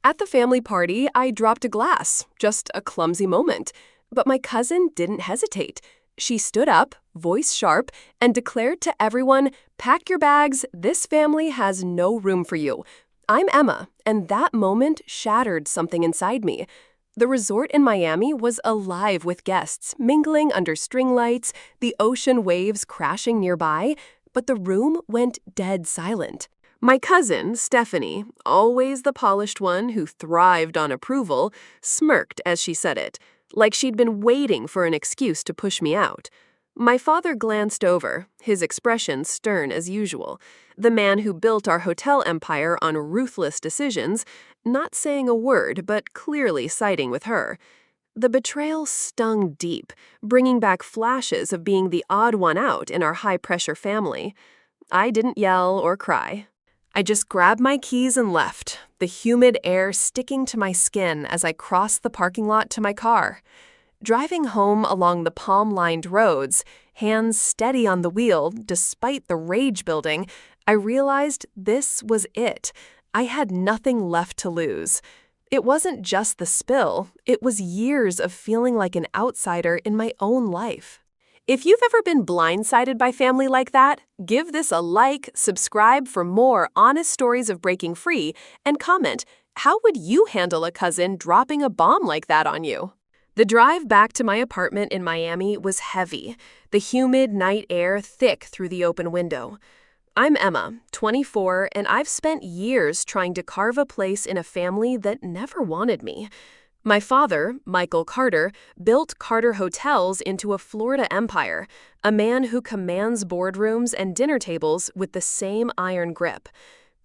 At the family party, I dropped a glass, just a clumsy moment. But my cousin didn't hesitate. She stood up, voice sharp, and declared to everyone, "Pack your bags, this family has no room for you." I'm Emma, and that moment shattered something inside me. The resort in Miami was alive with guests, mingling under string lights, the ocean waves crashing nearby, but the room went dead silent. My cousin, Stephanie, always the polished one who thrived on approval, smirked as she said it, like she'd been waiting for an excuse to push me out. My father glanced over, his expression stern as usual. The man who built our hotel empire on ruthless decisions, not saying a word but clearly siding with her. The betrayal stung deep, bringing back flashes of being the odd one out in our high-pressure family. I didn't yell or cry. I just grabbed my keys and left, the humid air sticking to my skin as I crossed the parking lot to my car. Driving home along the palm-lined roads, hands steady on the wheel despite the rage building, I realized this was it. I had nothing left to lose. It wasn't just the spill, it was years of feeling like an outsider in my own life. If you've ever been blindsided by family like that, give this a like, subscribe for more honest stories of breaking free, and comment, how would you handle a cousin dropping a bomb like that on you? The drive back to my apartment in Miami was heavy, the humid night air thick through the open window. I'm Emma, 24, and I've spent years trying to carve a place in a family that never wanted me. My father, Michael Carter, built Carter Hotels into a Florida empire, a man who commands boardrooms and dinner tables with the same iron grip.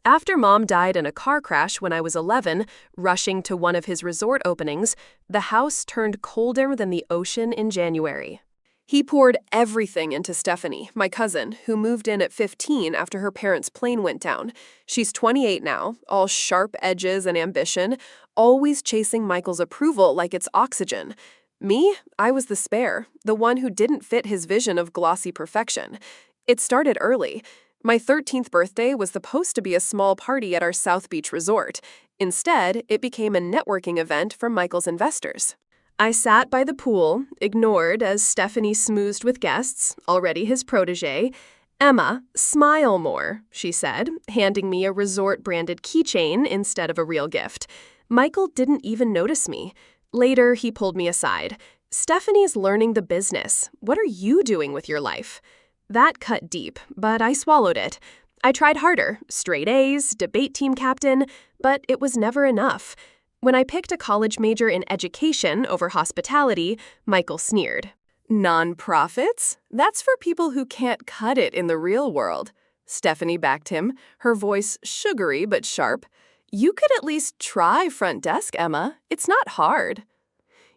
After Mom died in a car crash when I was 11, rushing to one of his resort openings, the house turned colder than the ocean in January. He poured everything into Stephanie, my cousin, who moved in at 15 after her parents' plane went down. She's 28 now, all sharp edges and ambition, always chasing Michael's approval like it's oxygen. Me, I was the spare, the one who didn't fit his vision of glossy perfection. It started early. My 13th birthday was supposed to be a small party at our South Beach resort. Instead, it became a networking event for Michael's investors. I sat by the pool, ignored as Stephanie smoozed with guests, already his protege. "Emma, smile more," she said, handing me a resort-branded keychain instead of a real gift. Michael didn't even notice me. Later, he pulled me aside. "Stephanie's learning the business. What are you doing with your life?" That cut deep, but I swallowed it. I tried harder, straight A's, debate team captain, but it was never enough. When I picked a college major in education over hospitality, Michael sneered. "Nonprofits? That's for people who can't cut it in the real world." Stephanie backed him, her voice sugary but sharp. "You could at least try front desk, Emma. It's not hard."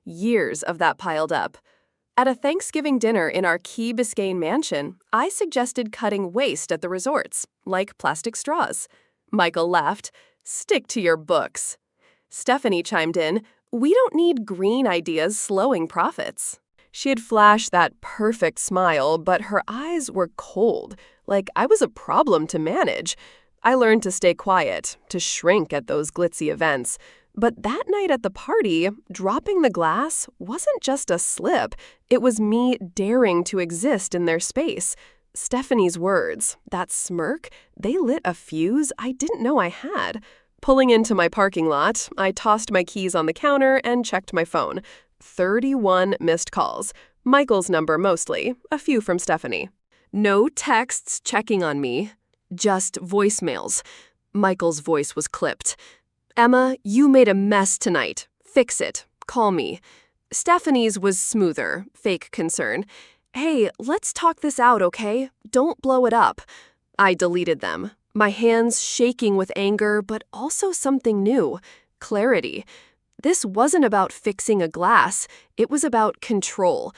Years of that piled up. At a Thanksgiving dinner in our Key Biscayne mansion, I suggested cutting waste at the resorts, like plastic straws. Michael laughed. "Stick to your books." Stephanie chimed in, "We don't need green ideas slowing profits." She had flashed that perfect smile, but her eyes were cold, like I was a problem to manage. I learned to stay quiet, to shrink at those glitzy events. But that night at the party, dropping the glass wasn't just a slip. It was me daring to exist in their space. Stephanie's words, that smirk, they lit a fuse I didn't know I had. Pulling into my parking lot, I tossed my keys on the counter and checked my phone. 31 missed calls. Michael's number mostly, a few from Stephanie. No texts checking on me, just voicemails. Michael's voice was clipped. "Emma, you made a mess tonight. Fix it. Call me." Stephanie's was smoother, fake concern. "Hey, let's talk this out, okay? Don't blow it up." I deleted them, my hands shaking with anger, but also something new, clarity. This wasn't about fixing a glass, it was about control.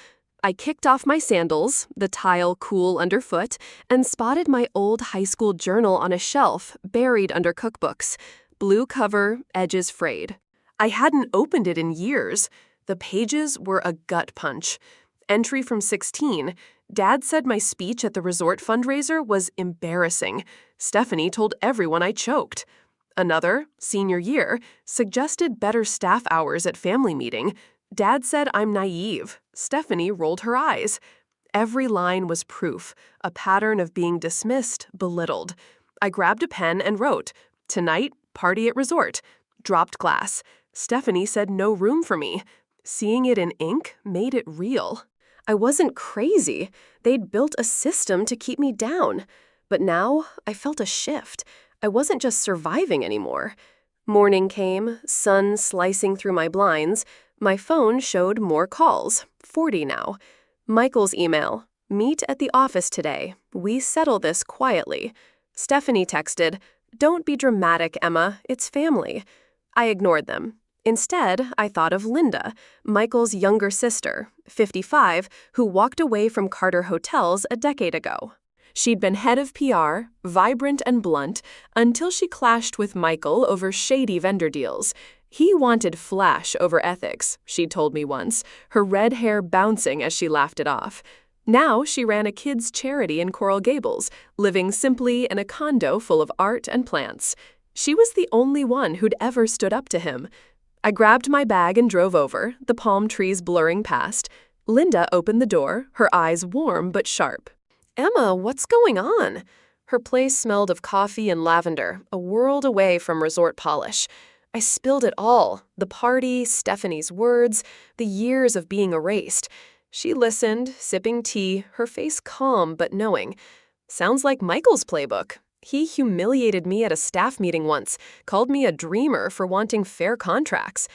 I kicked off my sandals, the tile cool underfoot, and spotted my old high school journal on a shelf, buried under cookbooks. Blue cover, edges frayed. I hadn't opened it in years. The pages were a gut punch. Entry from 16. Dad said my speech at the resort fundraiser was embarrassing. Stephanie told everyone I choked. Another, senior year, suggested better staff hours at family meeting. Dad said I'm naive. Stephanie rolled her eyes. Every line was proof, a pattern of being dismissed, belittled. I grabbed a pen and wrote, "Tonight, party at resort." Dropped glass. Stephanie said no room for me. Seeing it in ink made it real. I wasn't crazy. They'd built a system to keep me down. But now I felt a shift. I wasn't just surviving anymore. Morning came, sun slicing through my blinds. My phone showed more calls, 40 now. Michael's email, "Meet at the office today. We settle this quietly." Stephanie texted, "Don't be dramatic, Emma. It's family." I ignored them. Instead, I thought of Linda, Michael's younger sister, 55, who walked away from Carter Hotels a decade ago. She'd been head of PR, vibrant and blunt, until she clashed with Michael over shady vendor deals. He wanted flash over ethics, she told me once, her red hair bouncing as she laughed it off. Now she ran a kids' charity in Coral Gables, living simply in a condo full of art and plants. She was the only one who'd ever stood up to him. I grabbed my bag and drove over, the palm trees blurring past. Linda opened the door, her eyes warm but sharp. "Emma, what's going on?" Her place smelled of coffee and lavender, a world away from resort polish. I spilled it all, the party, Stephanie's words, the years of being erased. She listened, sipping tea, her face calm but knowing. Sounds like Michael's playbook. He humiliated me at a staff meeting once, called me a dreamer for wanting fair contracts.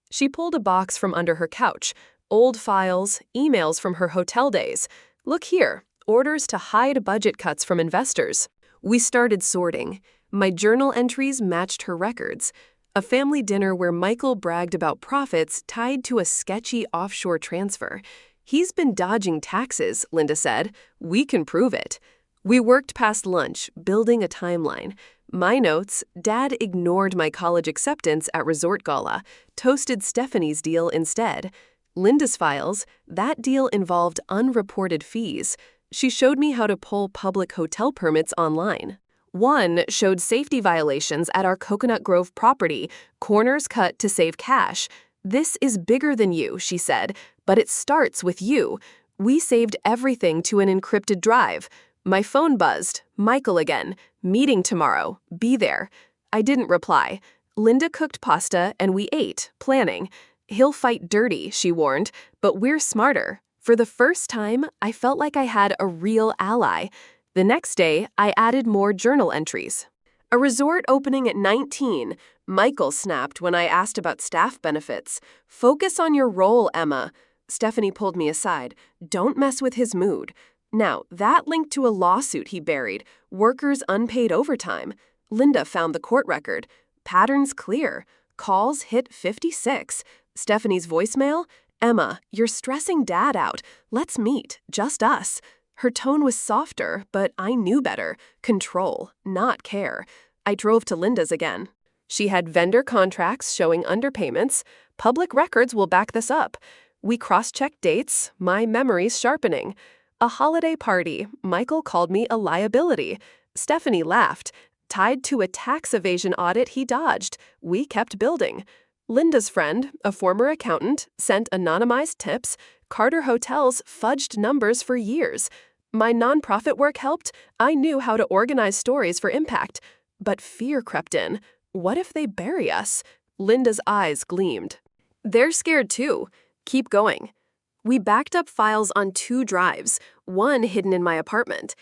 She pulled a box from under her couch, old files, emails from her hotel days. "Look here, orders to hide budget cuts from investors." We started sorting. My journal entries matched her records. A family dinner where Michael bragged about profits tied to a sketchy offshore transfer. "He's been dodging taxes," Linda said. "We can prove it." We worked past lunch, building a timeline. My notes, Dad ignored my college acceptance at Resort Gala, toasted Stephanie's deal instead. Linda's files, that deal involved unreported fees. She showed me how to pull public hotel permits online. One showed safety violations at our Coconut Grove property, corners cut to save cash. "This is bigger than you," she said, "but it starts with you." We saved everything to an encrypted drive. My phone buzzed. Michael again. "Meeting tomorrow. Be there." I didn't reply. Linda cooked pasta and we ate, planning. "He'll fight dirty," she warned, "but we're smarter." For the first time, I felt like I had a real ally. The next day, I added more journal entries. "A resort opening at 19. Michael snapped when I asked about staff benefits. "Focus on your role, Emma." Stephanie pulled me aside. "Don't mess with his mood." Now, that linked to a lawsuit he buried, workers' unpaid overtime. Linda found the court record. Patterns clear. Calls hit 56. Stephanie's voicemail, "Emma, you're stressing Dad out. Let's meet, just us." Her tone was softer, but I knew better. Control, not care. I drove to Linda's again. She had vendor contracts showing underpayments. Public records will back this up. We cross-checked dates, my memories sharpening. A holiday party, Michael called me a liability. Stephanie laughed. Tied to a tax evasion audit he dodged. We kept building. Linda's friend, a former accountant, sent anonymized tips. Carter Hotels fudged numbers for years. My nonprofit work helped. I knew how to organize stories for impact. But fear crept in. What if they bury us? Linda's eyes gleamed. "They're scared too. Keep going." We backed up files on 2 drives, one hidden in my apartment.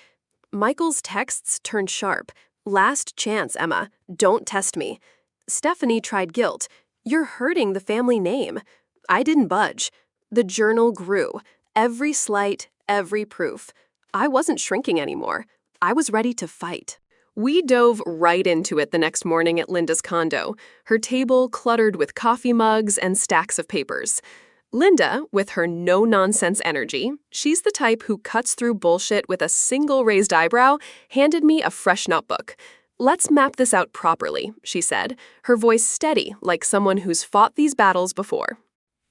Michael's texts turned sharp. "Last chance, Emma. Don't test me." Stephanie tried guilt. "You're hurting the family name." I didn't budge. The journal grew. Every slight, every proof. I wasn't shrinking anymore. I was ready to fight. We dove right into it the next morning at Linda's condo, her table cluttered with coffee mugs and stacks of papers. Linda, with her no-nonsense energy, she's the type who cuts through bullshit with a single raised eyebrow, handed me a fresh notebook. "Let's map this out properly," she said, her voice steady like someone who's fought these battles before.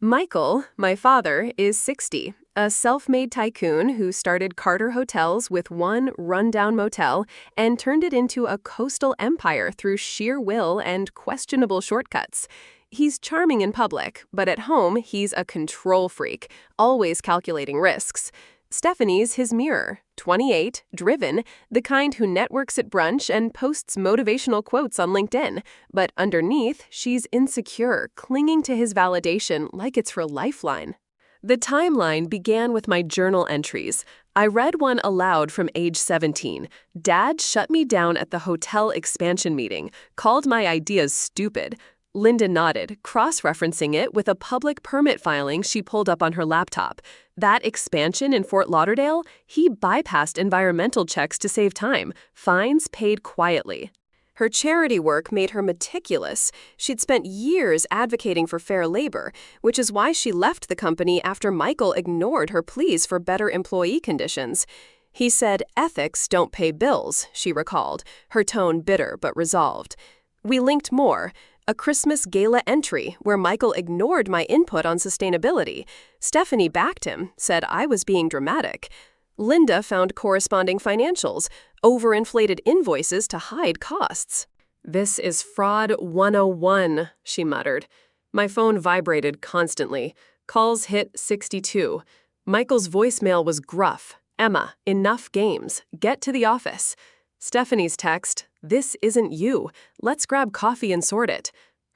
Michael, my father, is 60, a self-made tycoon who started Carter Hotels with one rundown motel and turned it into a coastal empire through sheer will and questionable shortcuts. He's charming in public, but at home, he's a control freak, always calculating risks. Stephanie's his mirror, 28, driven, the kind who networks at brunch and posts motivational quotes on LinkedIn. But underneath, she's insecure, clinging to his validation like it's her lifeline. The timeline began with my journal entries. I read one aloud from age 17. Dad shut me down at the hotel expansion meeting, called my ideas stupid. Linda nodded, cross-referencing it with a public permit filing she pulled up on her laptop. That expansion in Fort Lauderdale, he bypassed environmental checks to save time, fines paid quietly. Her charity work made her meticulous. She'd spent years advocating for fair labor, which is why she left the company after Michael ignored her pleas for better employee conditions. He said, "Ethics don't pay bills," she recalled, her tone bitter but resolved. We linked more. A Christmas gala entry where Michael ignored my input on sustainability. Stephanie backed him, said I was being dramatic. Linda found corresponding financials, overinflated invoices to hide costs. "This is fraud 101, she muttered. My phone vibrated constantly. Calls hit 62. Michael's voicemail was gruff. "Emma, enough games. Get to the office." Stephanie's text, "This isn't you. Let's grab coffee and sort it."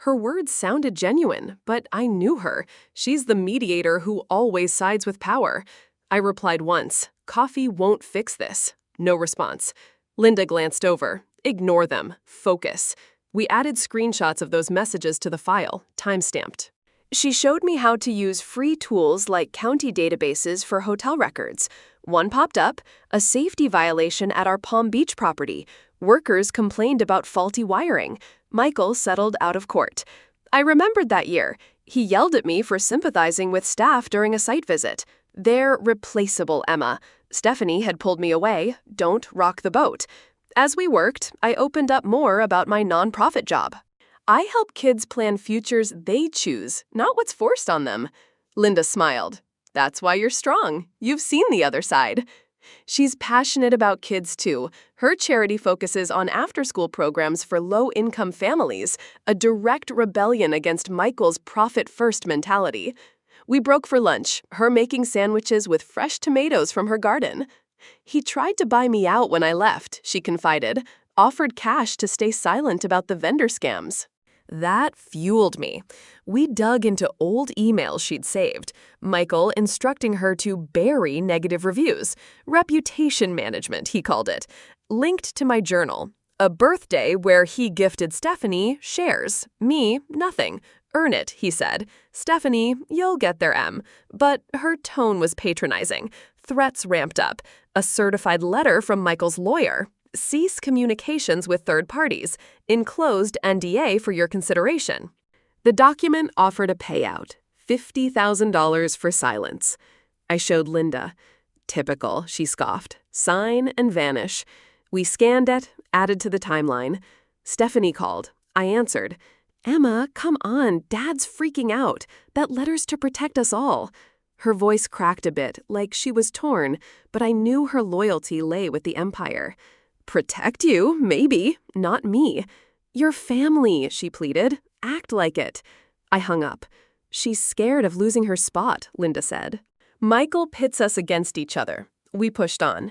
Her words sounded genuine, but I knew her. She's the mediator who always sides with power. I replied once, "Coffee won't fix this." No response. Linda glanced over. "Ignore them. Focus." We added screenshots of those messages to the file, timestamped. She showed me how to use free tools like county databases for hotel records. One popped up, a safety violation at our Palm Beach property. Workers complained about faulty wiring. Michael settled out of court. I remembered that year. He yelled at me for sympathizing with staff during a site visit. "They're replaceable, Emma." Stephanie had pulled me away. "Don't rock the boat." As we worked, I opened up more about my nonprofit job. I help kids plan futures they choose, not what's forced on them. Linda smiled. "That's why you're strong. You've seen the other side." She's passionate about kids, too. Her charity focuses on after-school programs for low-income families, a direct rebellion against Michael's profit-first mentality. We broke for lunch, her making sandwiches with fresh tomatoes from her garden. "He tried to buy me out when I left," she confided, offered cash to stay silent about the vendor scams. That fueled me. We dug into old emails she'd saved, Michael instructing her to bury negative reviews. Reputation management, he called it. Linked to my journal. A birthday where he gifted Stephanie shares. Me, nothing. "Earn it," he said. "Stephanie, you'll get there, Em." But her tone was patronizing. Threats ramped up. A certified letter from Michael's lawyer. "Cease communications with third parties. Enclosed NDA for your consideration." The document offered a payout, $50,000 for silence. I showed Linda. "Typical," she scoffed. "Sign and vanish." We scanned it, added to the timeline. Stephanie called. I answered. "Emma, come on, Dad's freaking out. That letter's to protect us all." Her voice cracked a bit, like she was torn, but I knew her loyalty lay with the Empire. "Protect you, maybe, not me." "Your family," she pleaded. "Act like it." I hung up. "She's scared of losing her spot," Linda said. Michael pits us against each other. We pushed on.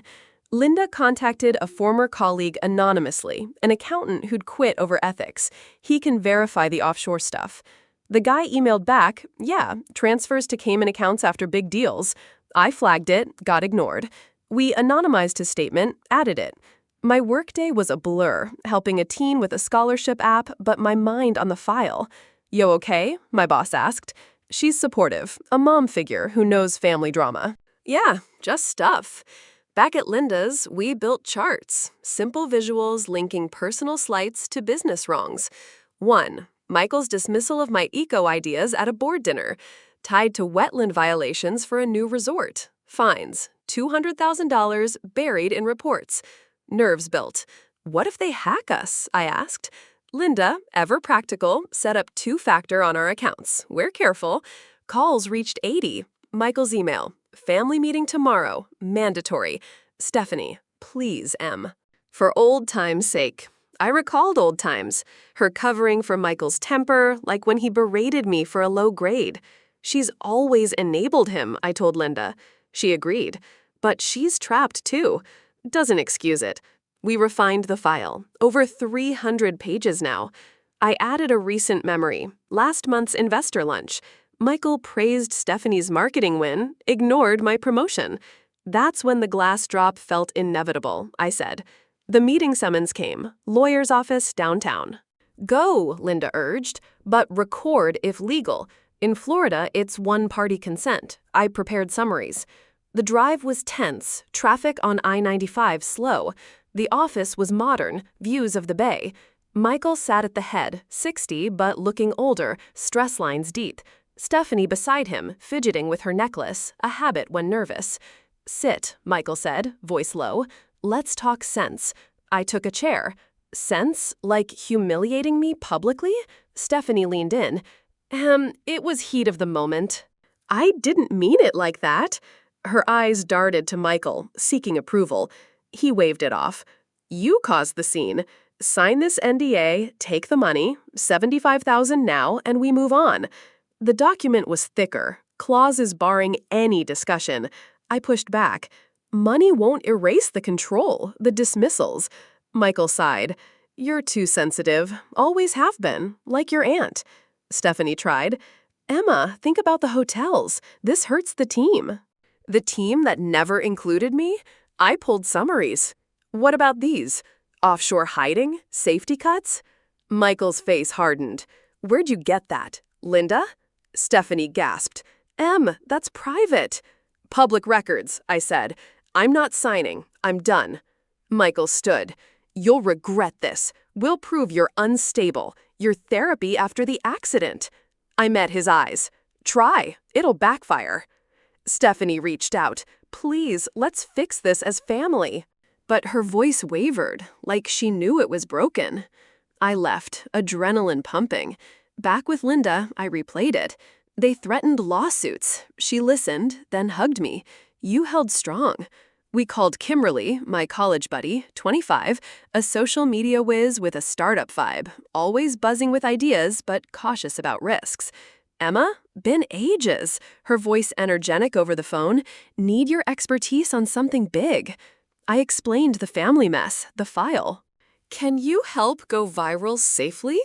Linda contacted a former colleague anonymously, an accountant who'd quit over ethics. He can verify the offshore stuff. The guy emailed back, "Yeah, transfers to Cayman accounts after big deals." I flagged it, got ignored. We anonymized his statement, added it. My workday was a blur, helping a teen with a scholarship app, but my mind on the file. "Yo, okay?" my boss asked. She's supportive, a mom figure who knows family drama. "Yeah, just stuff." Back at Linda's, we built charts, simple visuals linking personal slights to business wrongs. 1. Michael's dismissal of my eco ideas at a board dinner, tied to wetland violations for a new resort. Fines, $200,000 buried in reports. Nerves built. "What if they hack us?" I asked. Linda, ever practical, set up two-factor on our accounts. We're careful. Calls reached 80. Michael's email. Family meeting tomorrow. Mandatory. Stephanie, please, M. For old time's sake. I recalled old times. Her covering for Michael's temper, like when he berated me for a low grade. She's always enabled him, I told Linda. She agreed. But she's trapped too. Doesn't excuse it. We refined the file. Over 300 pages now. I added a recent memory. Last month's investor lunch. Michael praised Stephanie's marketing win, ignored my promotion. That's when the glass drop felt inevitable, I said. The meeting summons came. Lawyer's office downtown. Go, Linda urged, but record if legal. In Florida, it's one-party consent. I prepared summaries. The drive was tense, traffic on I-95 slow. The office was modern, views of the bay. Michael sat at the head, 60 but looking older, stress lines deep. Stephanie beside him, fidgeting with her necklace, a habit when nervous. Sit, Michael said, voice low. Let's talk sense. I took a chair. Sense? Like humiliating me publicly? Stephanie leaned in. It was heat of the moment. I didn't mean it like that. Her eyes darted to Michael, seeking approval. He waved it off. You caused the scene. Sign this NDA, take the money, $75,000 now, and we move on. The document was thicker, clauses barring any discussion. I pushed back. Money won't erase the control, the dismissals. Michael sighed. You're too sensitive. Always have been, like your aunt. Stephanie tried. Emma, think about the hotels. This hurts the team. The team that never included me? I pulled summaries. What about these? Offshore hiding? Safety cuts? Michael's face hardened. Where'd you get that? Linda? Stephanie gasped. That's private. Public records, I said. I'm not signing. I'm done. Michael stood. You'll regret this. We'll prove you're unstable. Your therapy after the accident. I met his eyes. Try. It'll backfire. Stephanie reached out. Please, let's fix this as family. But her voice wavered, like she knew it was broken. I left, adrenaline pumping. Back with Linda, I replayed it. They threatened lawsuits. She listened, then hugged me. You held strong. We called Kimberly, my college buddy, 25, a social media whiz with a startup vibe, always buzzing with ideas but cautious about risks. Emma? Been ages. Her voice energetic over the phone. Need your expertise on something big. I explained the family mess, the file. Can you help go viral safely?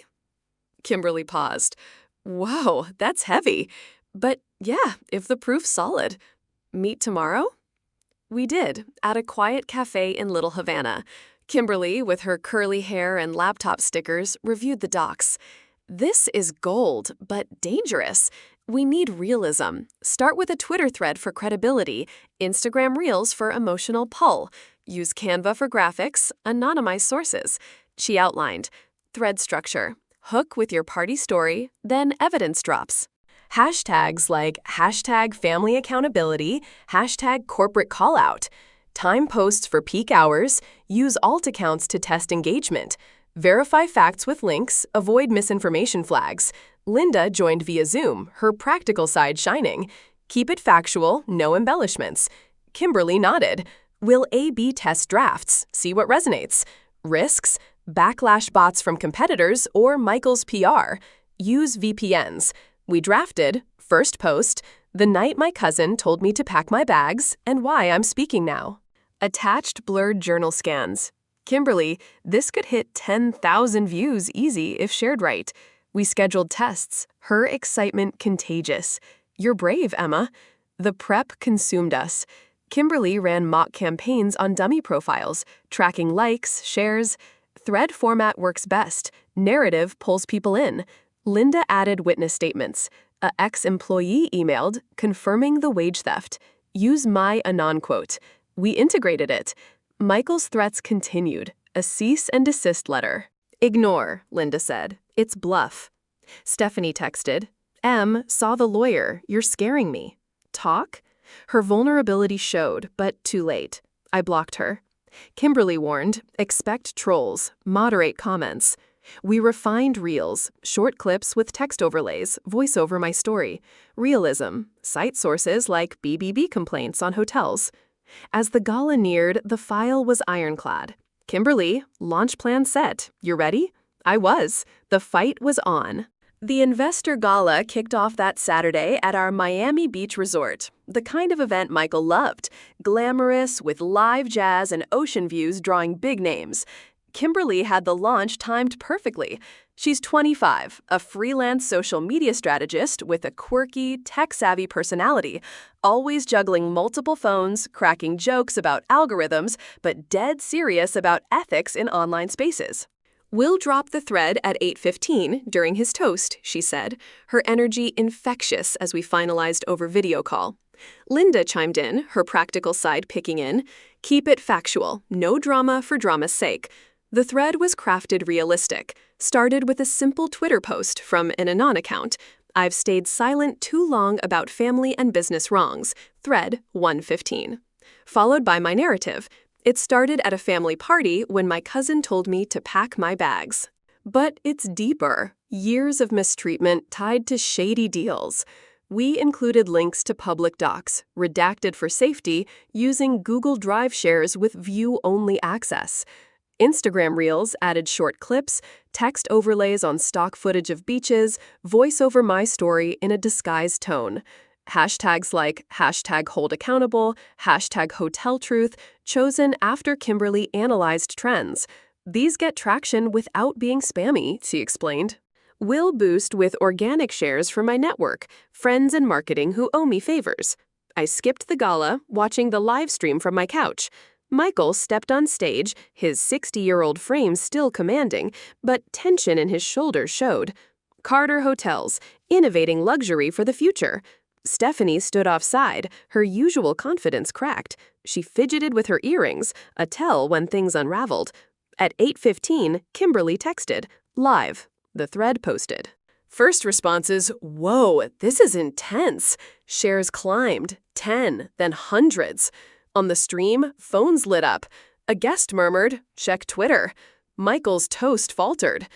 Kimberly paused. Whoa, that's heavy. But yeah, if the proof's solid. Meet tomorrow? We did, at a quiet cafe in Little Havana. Kimberly, with her curly hair and laptop stickers, reviewed the docs. This is gold, but dangerous. We need realism. Start with a Twitter thread for credibility, Instagram Reels for emotional pull. Use Canva for graphics, anonymize sources. She outlined. Thread structure. Hook with your party story, then evidence drops. Hashtags like hashtag family accountability, hashtag corporate callout. Time posts for peak hours. Use alt accounts to test engagement. Verify facts with links, avoid misinformation flags. Linda joined via Zoom, her practical side shining. Keep it factual, no embellishments. Kimberly nodded. Will A/B test drafts, see what resonates. Risks, backlash bots from competitors or Michael's PR. Use VPNs. We drafted, first post, the night my cousin told me to pack my bags and why I'm speaking now. Attached blurred journal scans. Kimberly, this could hit 10,000 views easy if shared right. We scheduled tests. Her excitement contagious. You're brave, Emma. The prep consumed us. Kimberly ran mock campaigns on dummy profiles, tracking likes, shares. Thread format works best. Narrative pulls people in. Linda added witness statements. A ex-employee emailed, confirming the wage theft. Use my anon quote. We integrated it. Michael's threats continued. A cease and desist letter. Ignore, Linda said. It's bluff. Stephanie texted. Saw the lawyer. You're scaring me. Talk? Her vulnerability showed, but too late. I blocked her. Kimberly warned, expect trolls, moderate comments. We refined reels, short clips with text overlays, voice over my story, realism, cite sources like BBB complaints on hotels. As the gala neared, the file was ironclad. Kimberly, launch plan set. You ready? I was. The fight was on. The Investor Gala kicked off that Saturday at our Miami Beach resort, the kind of event Michael loved, glamorous with live jazz and ocean views drawing big names. Kimberly had the launch timed perfectly. She's 25, a freelance social media strategist with a quirky, tech-savvy personality, always juggling multiple phones, cracking jokes about algorithms, but dead serious about ethics in online spaces. "We'll drop the thread at 8:15 during his toast," she said, her energy infectious as we finalized over video call. Linda chimed in, her practical side picking in. "Keep it factual, no drama for drama's sake." The thread was crafted realistic, started with a simple Twitter post from an Anon account. "I've stayed silent too long about family and business wrongs," thread 115. Followed by my narrative. "It started at a family party when my cousin told me to pack my bags." But it's deeper. Years of mistreatment tied to shady deals. We included links to public docs, redacted for safety, using Google Drive shares with view-only access. Instagram Reels added short clips, text overlays on stock footage of beaches, voice over my story in a disguised tone. Hashtags like #HoldAccountable, #HotelTruth, chosen after Kimberly analyzed trends. These get traction without being spammy, she explained. "Will boost with organic shares from my network, friends and marketing who owe me favors." I skipped the gala, watching the live stream from my couch. Michael stepped on stage, his 60-year-old frame still commanding, but tension in his shoulders showed. Carter Hotels, innovating luxury for the future. Stephanie stood offside, her usual confidence cracked. She fidgeted with her earrings, a tell when things unraveled. At 8:15, Kimberly texted, "Live." The thread posted. First responses, "Whoa, this is intense." Shares climbed, 10, then hundreds. On the stream, phones lit up. A guest murmured, "Check Twitter." Michael's toast faltered.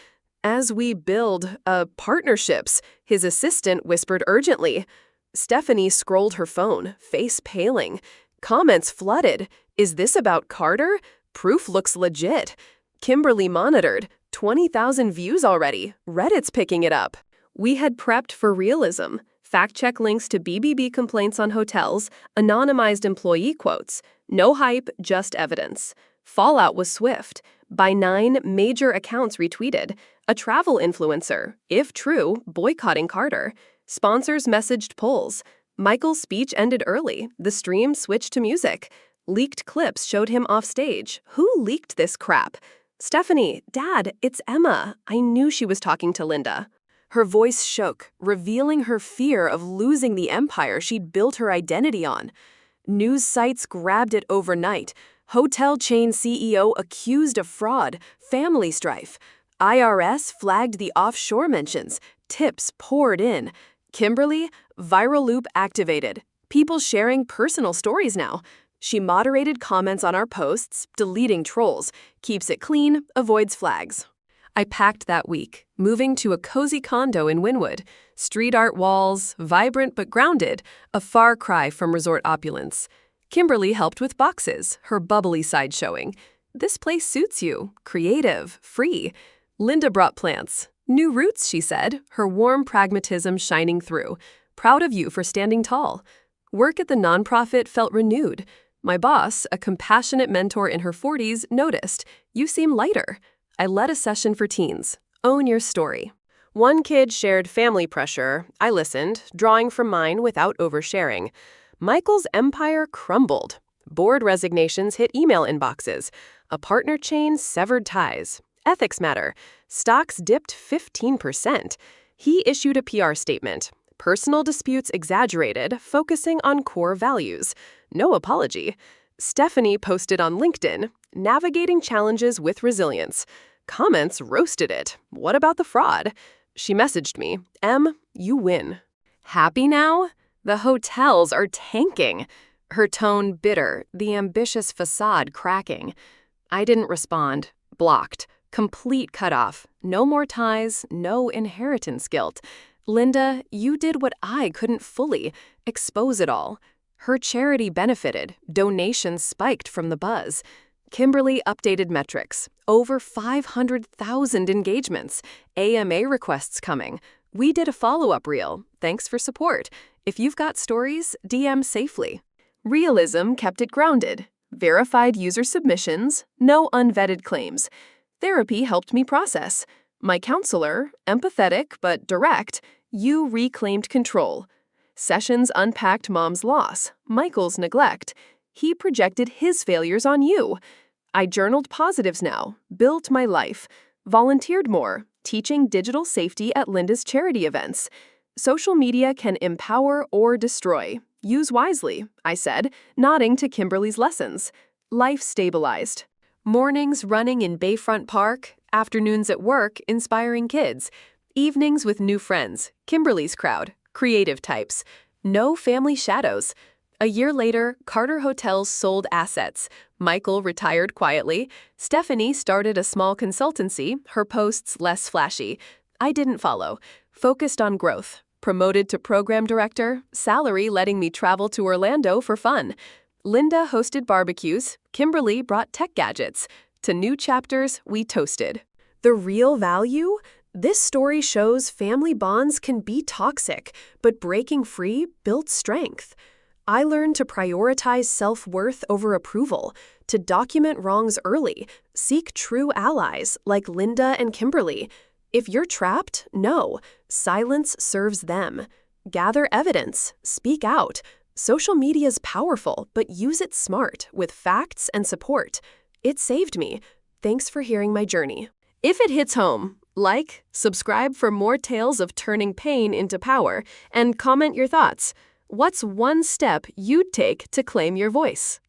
"As we build, partnerships," his assistant whispered urgently. Stephanie scrolled her phone, face paling. Comments flooded. "Is this about Carter? Proof looks legit." Kimberly monitored. 20,000 views already. Reddit's picking it up. We had prepped for realism. Fact-check links to BBB complaints on hotels, anonymized employee quotes. No hype, just evidence. Fallout was swift. By 9, major accounts retweeted. A travel influencer, if true, boycotting Carter. Sponsors messaged polls. Michael's speech ended early. The stream switched to music. Leaked clips showed him off stage. Who leaked this crap? "Stephanie, Dad, it's Emma." I knew she was talking to Linda. Her voice shook, revealing her fear of losing the empire she'd built her identity on. News sites grabbed it overnight. Hotel chain CEO accused of fraud, family strife. IRS flagged the offshore mentions. Tips poured in. Kimberly, viral loop activated. People sharing personal stories now. She moderated comments on our posts, deleting trolls, keeps it clean, avoids flags. I packed that week, moving to a cozy condo in Wynwood. Street art walls, vibrant but grounded, a far cry from resort opulence. Kimberly helped with boxes, her bubbly side showing. "This place suits you, creative, free." Linda brought plants. "New roots," she said, her warm pragmatism shining through. "Proud of you for standing tall." Work at the nonprofit felt renewed. My boss, a compassionate mentor in her 40s, noticed, "You seem lighter." I led a session for teens. Own your story. One kid shared family pressure. I listened, drawing from mine without oversharing. Michael's empire crumbled. Board resignations hit email inboxes. A partner chain severed ties. Ethics matter. Stocks dipped 15%. He issued a PR statement. Personal disputes exaggerated, focusing on core values. No apology. Stephanie posted on LinkedIn, "Navigating challenges with resilience." Comments roasted it. "What about the fraud?" She messaged me, "Em, you win." Happy now? The hotels are tanking. Her tone bitter, the ambitious facade cracking. I didn't respond. Blocked. Complete cutoff. No more ties, no inheritance guilt. Linda, you did what I couldn't fully expose it all. Her charity benefited. Donations spiked from the buzz. Kimberly updated metrics. Over 500,000 engagements. AMA requests coming. We did a follow-up reel. Thanks for support. If you've got stories, DM safely. Realism kept it grounded. Verified user submissions, no unvetted claims. Therapy helped me process. My counselor, empathetic but direct, you reclaimed control. Sessions unpacked mom's loss, Michael's neglect. He projected his failures on you. I journaled positives now, built my life, volunteered more, teaching digital safety at Linda's charity events. Social media can empower or destroy. Use wisely, I said, nodding to Kimberly's lessons. Life stabilized. Mornings running in Bayfront Park, afternoons at work inspiring kids, evenings with new friends, Kimberly's crowd, creative types. No family shadows. A year later, Carter Hotels sold assets. Michael retired quietly. Stephanie started a small consultancy, her posts less flashy. I didn't follow. Focused on growth. Promoted to program director, salary letting me travel to Orlando for fun. Linda hosted barbecues. Kimberly brought tech gadgets. To new chapters, we toasted. The real value? This story shows family bonds can be toxic, but breaking free built strength. I learned to prioritize self-worth over approval, to document wrongs early, seek true allies like Linda and Kimberly. If you're trapped, no. Silence serves them. Gather evidence. Speak out. Social media's powerful, but use it smart, with facts and support. It saved me. Thanks for hearing my journey. If it hits home, like, subscribe for more tales of turning pain into power, and comment your thoughts. What's one step you'd take to claim your voice?